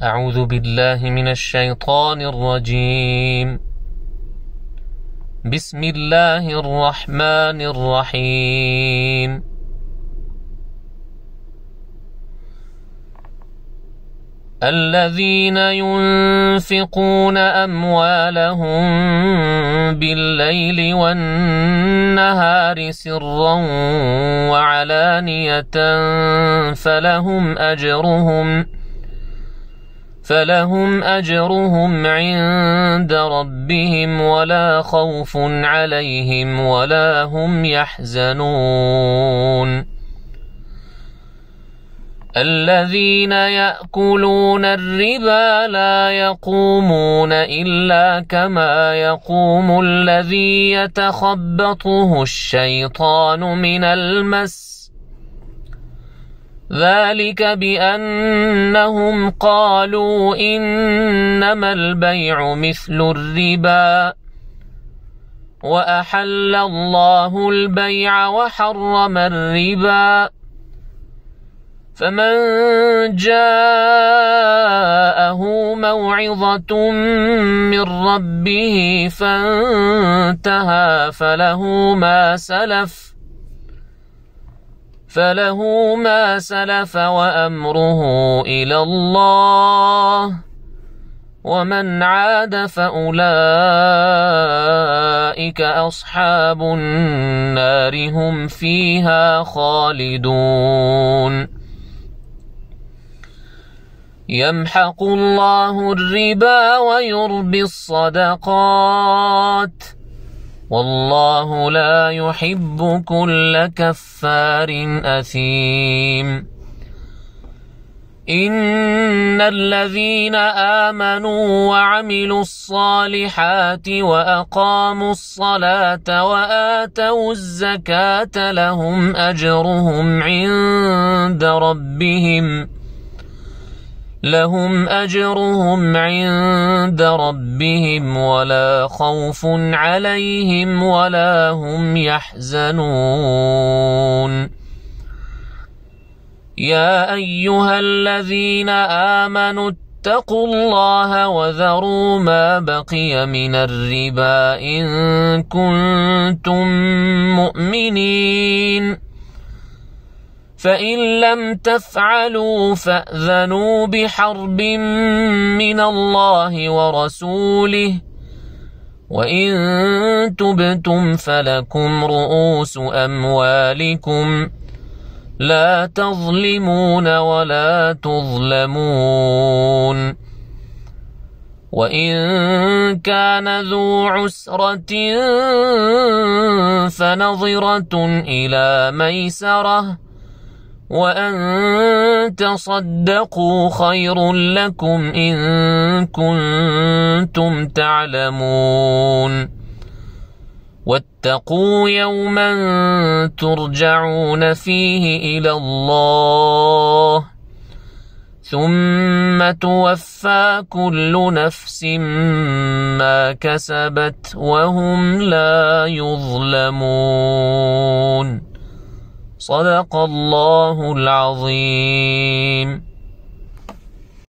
أعوذ بالله من الشيطان الرجيم. بسم الله الرحمن الرحيم. الذين ينفقون أموالهم بالليل والنهار سرا وعلانية فلهم أجرهم عند ربهم ولا خوف عليهم ولا هم يحزنون. الذين يأكلون الربا لا يقومون إلا كما يقوم الذي يتخبطه الشيطان من المس، ذلك بأنهم قالوا إنما البيع مثل الربا وأحل الله البيع وحرم الربا، فمن جاءه موعظة من ربه فانتهى فله ما سلف وأمره إلى الله، ومن عاد فأولئك أصحاب النار هم فيها خالدون. يمحق الله الربا ويربي الصدقات، والله لا يحب كل كفار أثيم. إن الذين آمنوا وعملوا الصالحات وأقاموا الصلاة وآتوا الزكاة لهم أجرهم عند ربهم ولا خوف عليهم ولا هم يحزنون. يا أيها الذين آمنوا اتقوا الله وذروا ما بقي من الربا إن كنتم مؤمنين، فإن لم تفعلوا فأذنوا بحرب من الله ورسوله، وإن تبتم فلكم رؤوس أموالكم لا تظلمون ولا تظلمون. وإن كان ذو عسرة فنظرة إلى ميسرة، وأن تصدقوا خير لكم إن كنتم تعلمون. واتقوا يوما ترجعون فيه إلى الله ثم توفى كل نفس ما كسبت وهم لا يظلمون. صدق الله العظيم.